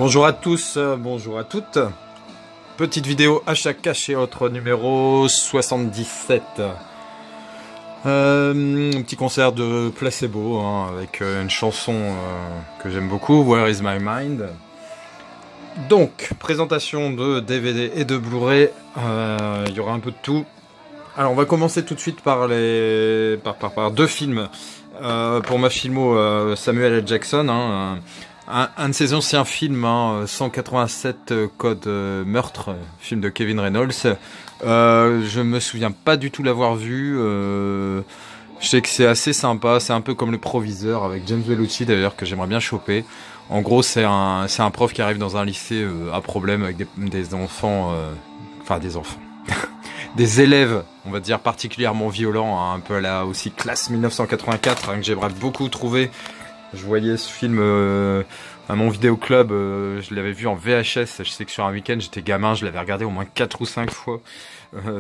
Bonjour à tous, bonjour à toutes. Petite vidéo achat caché autre numéro 77. Un petit concert de Placebo avec une chanson que j'aime beaucoup, Where is my mind. Donc, présentation de DVD et de Blu-ray, il y aura un peu de tout. Alors on va commencer tout de suite par deux films. Pour ma filmo Samuel L. Jackson, un de ses anciens films, 187 Code Meurtre, film de Kevin Reynolds. Je me souviens pas du tout l'avoir vu. Je sais que c'est assez sympa, c'est un peu comme Le Proviseur avec James Belushi d'ailleurs, que j'aimerais bien choper. En gros, c'est un prof qui arrive dans un lycée à problème avec des enfants, des élèves, on va dire, particulièrement violents, un peu à la aussi classe 1984, que j'aimerais beaucoup trouver. Je voyais ce film à mon vidéoclub, je l'avais vu en VHS, je sais que sur un week-end, j'étais gamin, je l'avais regardé au moins 4 ou 5 fois.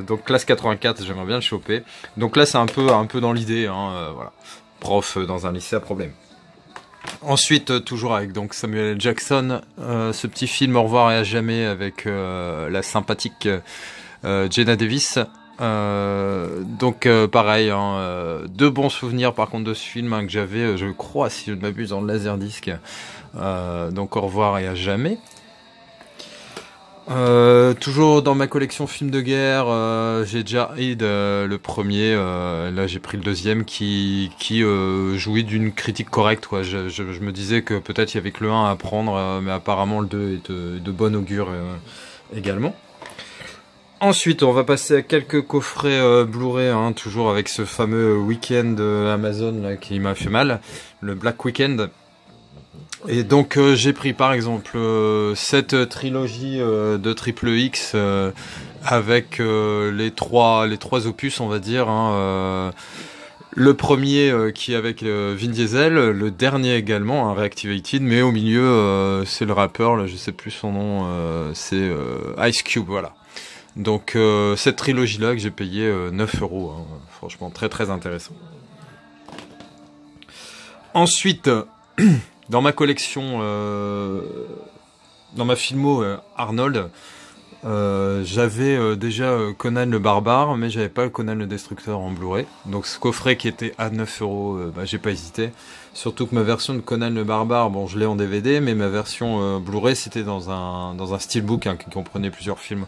Donc classe 84, j'aimerais bien le choper. Donc là, c'est un peu dans l'idée, voilà. Prof dans un lycée à problème. Ensuite, toujours avec donc Samuel L. Jackson, ce petit film Au revoir et à jamais avec la sympathique Jenna Davis. Pareil, deux bons souvenirs par contre de ce film que j'avais, je crois, si je ne m'abuse, en laserdisc. Donc Au revoir et à jamais. Toujours dans ma collection films de guerre, j'ai Jarhead, le premier, là j'ai pris le deuxième qui jouit d'une critique correcte, quoi. Je me disais que peut-être il y avait que le 1 à prendre, mais apparemment le 2 est de bon augure également. Ensuite, on va passer à quelques coffrets Blu-ray, toujours avec ce fameux week-end Amazon là, qui m'a fait mal, le Black Weekend. Et donc j'ai pris par exemple cette trilogie de Triple X avec les trois opus, on va dire. Le premier qui est avec Vin Diesel, le dernier également, Reactivated, mais au milieu c'est le rappeur, là, je sais plus son nom, c'est Ice Cube, voilà. Donc cette trilogie là que j'ai payé 9 €, franchement très très intéressant. Ensuite, dans ma collection, dans ma filmo Arnold, j'avais déjà Conan le Barbare, mais j'avais pas le Conan le Destructeur en Blu-ray. Donc ce coffret qui était à 9 €, j'ai pas hésité. Surtout que ma version de Conan le Barbare, bon je l'ai en DVD, mais ma version Blu-ray c'était dans un steelbook qui comprenait plusieurs films.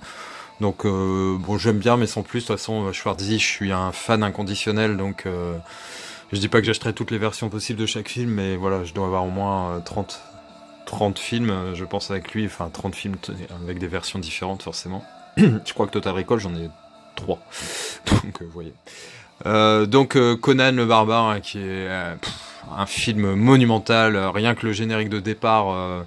Donc bon, j'aime bien, mais sans plus. De toute façon, Schwarzy, je suis un fan inconditionnel, donc je dis pas que j'achèterai toutes les versions possibles de chaque film, mais voilà, je dois avoir au moins 30 films, je pense, avec lui, enfin 30 films avec des versions différentes forcément. Je crois que Total Recall, j'en ai 3. Donc vous voyez. Conan le Barbare, qui est un film monumental, rien que le générique de départ.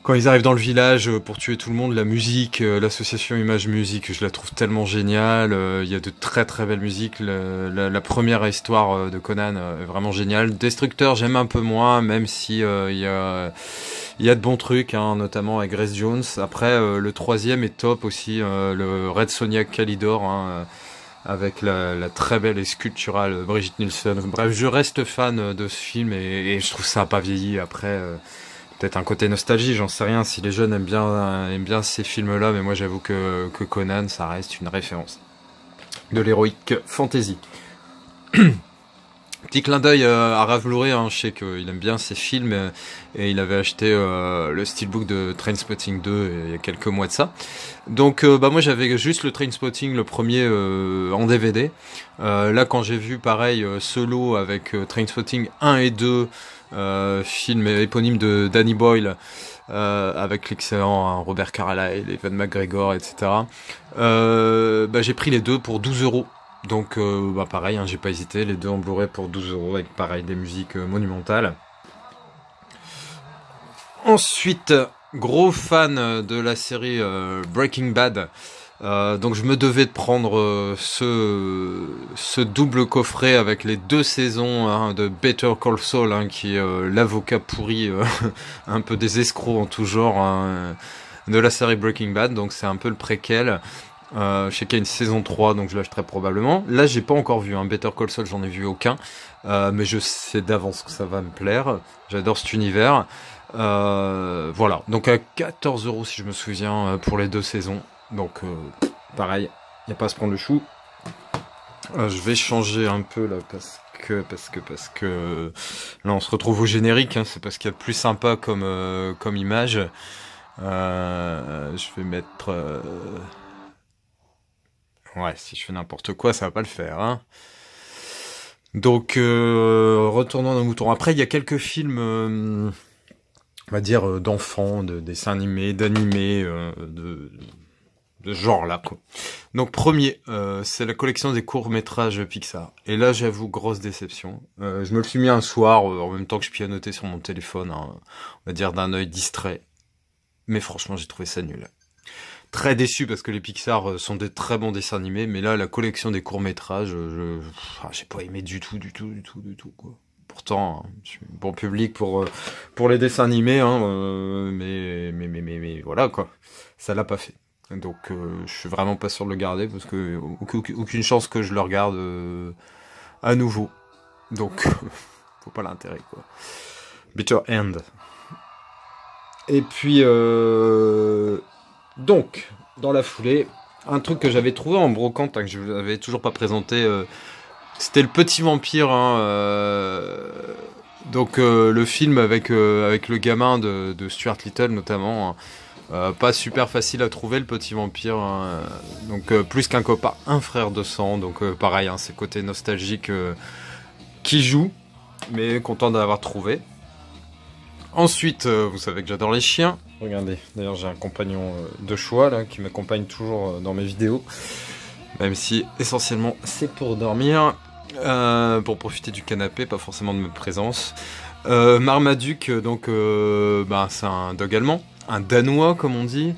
Quand ils arrivent dans le village pour tuer tout le monde, la musique, l'association image-musique, je la trouve tellement géniale. Il y a de très très belles musiques. La première histoire de Conan est vraiment géniale. Destructeur, j'aime un peu moins, même si il y a de bons trucs, notamment avec Grace Jones. Après, le troisième est top aussi, le Red Sonja Kalidor, avec la très belle et sculpturale Brigitte Nielsen. Bref, je reste fan de ce film et je trouve ça n'a pas vieilli. Après, peut-être un côté nostalgie, j'en sais rien si les jeunes aiment bien ces films-là, mais moi j'avoue que Conan, ça reste une référence de l'héroïque fantasy. Petit clin d'œil à Raph Blu-ray, je sais qu'il aime bien ces films et il avait acheté le steelbook de Trainspotting 2 il y a quelques mois de ça. Donc moi j'avais juste le Trainspotting, le premier en DVD. Là quand j'ai vu pareil Solo avec Trainspotting 1 et 2, film éponyme de Danny Boyle, avec l'excellent Robert Carlyle, Ewan McGregor, etc. J'ai pris les deux pour 12 €. Donc pareil, j'ai pas hésité, les deux en Blu-ray pour 12 € avec pareil des musiques monumentales. Ensuite, gros fan de la série Breaking Bad. Donc je me devais de prendre ce double coffret avec les 2 saisons de Better Call Saul, qui est l'avocat pourri, un peu des escrocs en tout genre, de la série Breaking Bad. Donc c'est un peu le préquel. Je sais qu'il y a une saison 3, donc je l'achèterai probablement. Là j'ai pas encore vu Better Call Saul, j'en ai vu aucun, mais je sais d'avance que ça va me plaire. J'adore cet univers. Voilà, donc à 14 € si je me souviens pour les 2 saisons. Donc pareil, il n'y a pas à se prendre le chou. Je vais changer un peu là parce que là on se retrouve au générique, hein, c'est parce qu'il y a plus sympa comme image. Je vais mettre... Ouais, si je fais n'importe quoi, ça va pas le faire, hein. Donc, retournons à nos moutons. Après, il y a quelques films, on va dire, d'enfants, de dessins animés, d'animés, de ce genre-là, quoi. Donc, premier, c'est la collection des courts-métrages Pixar. Et là, j'avoue, grosse déception. Je me le suis mis un soir, en même temps que je pianotais sur mon téléphone, hein, on va dire d'un œil distrait. Mais franchement, j'ai trouvé ça nul. Très déçu parce que les Pixar sont des très bons dessins animés, mais là, la collection des courts-métrages, j'ai pas aimé du tout, quoi. Pourtant, hein, je suis bon public pour les dessins animés, hein, mais voilà, quoi. Ça l'a pas fait. Donc, je suis vraiment pas sûr de le garder parce que aucune chance que je le regarde à nouveau. Donc, faut pas l'intérêt, quoi. Bitter End. Et puis, donc, dans la foulée, un truc que j'avais trouvé en brocante, hein, que je vous avais toujours pas présenté, c'était Le Petit Vampire, hein, donc le film avec le gamin de Stuart Little notamment, hein, pas super facile à trouver, Le Petit Vampire, hein, donc plus qu'un copain, un frère de sang, donc pareil, hein, c'est côté nostalgique qui joue, mais content d'avoir trouvé. Ensuite, vous savez que j'adore les chiens. Regardez, d'ailleurs j'ai un compagnon de choix là qui m'accompagne toujours dans mes vidéos, même si essentiellement c'est pour dormir, pour profiter du canapé, pas forcément de ma présence. Marmaduke, donc c'est un dog allemand, un danois comme on dit.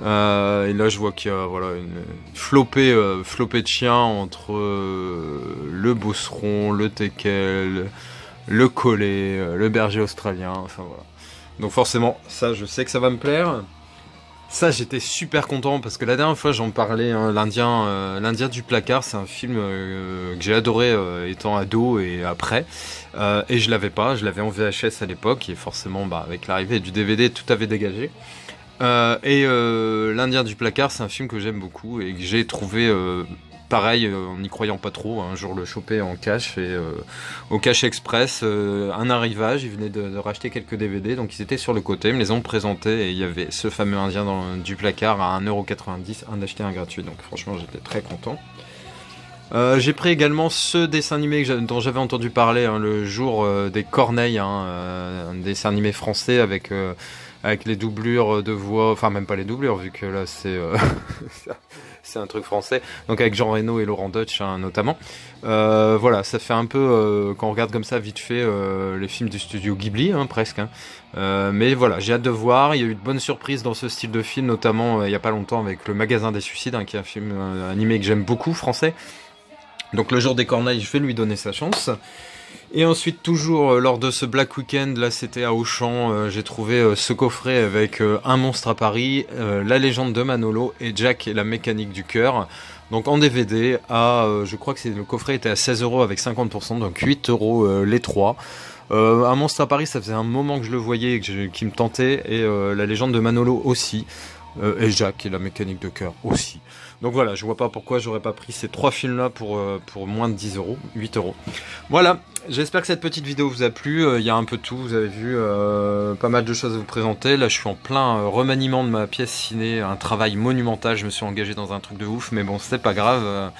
Et là je vois qu'il y a voilà une flopée de chiens entre le beauceron, le teckel, le collet, le berger australien, enfin voilà. Donc forcément, ça je sais que ça va me plaire. Ça j'étais super content parce que la dernière fois j'en parlais, hein, l'Indien du placard, c'est un film que j'ai adoré étant ado et après. Et je l'avais pas, je l'avais en VHS à l'époque et forcément avec l'arrivée du DVD tout avait dégagé. L'Indien du placard, c'est un film que j'aime beaucoup et que j'ai trouvé pareil, en n'y croyant pas trop, un jour le choper en cash et au Cash Express, un arrivage, ils venaient de racheter quelques DVD, donc ils étaient sur le côté, ils me les ont présentés et il y avait ce fameux Indien du placard à 1,90 €, un acheté un gratuit, donc franchement j'étais très content. J'ai pris également ce dessin animé dont j'avais entendu parler, hein, le jour des Corneilles, hein, un dessin animé français avec les doublures de voix, enfin même pas les doublures vu que là c'est c'est un truc français, donc avec Jean Reno et Laurent Deutsch, hein, notamment. Voilà, ça fait un peu quand on regarde comme ça vite fait les films du studio Ghibli, hein, presque, hein. Mais voilà, j'ai hâte de voir. Il y a eu de bonnes surprises dans ce style de film, notamment il y a pas longtemps avec Le Magasin des Suicides, hein, qui est un film animé que j'aime beaucoup, français. Donc le jour des Corneilles, je vais lui donner sa chance. Et ensuite, toujours lors de ce Black Weekend, là c'était à Auchan, j'ai trouvé ce coffret avec Un monstre à Paris, La légende de Manolo et Jack et la mécanique du cœur. Donc en DVD, je crois que le coffret était à 16 € avec 50%, donc 8 € les trois. Un monstre à Paris, ça faisait un moment que je le voyais et qui me tentait, et La légende de Manolo aussi, et Jack et la mécanique de cœur aussi. Donc voilà, je vois pas pourquoi j'aurais pas pris ces trois films-là pour moins de 10 €, 8 €. Voilà, j'espère que cette petite vidéo vous a plu. Il y a un peu de tout, vous avez vu, pas mal de choses à vous présenter. Là, je suis en plein remaniement de ma pièce ciné, un travail monumental. Je me suis engagé dans un truc de ouf, mais bon, c'est pas grave.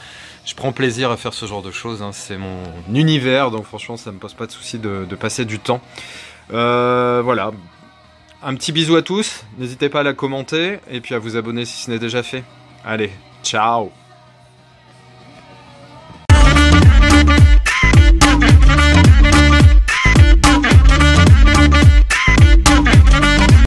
Je prends plaisir à faire ce genre de choses, hein. C'est mon univers, donc franchement, ça me pose pas de souci de passer du temps. Voilà. Un petit bisou à tous, n'hésitez pas à la commenter et puis à vous abonner si ce n'est déjà fait. Allez, ciao!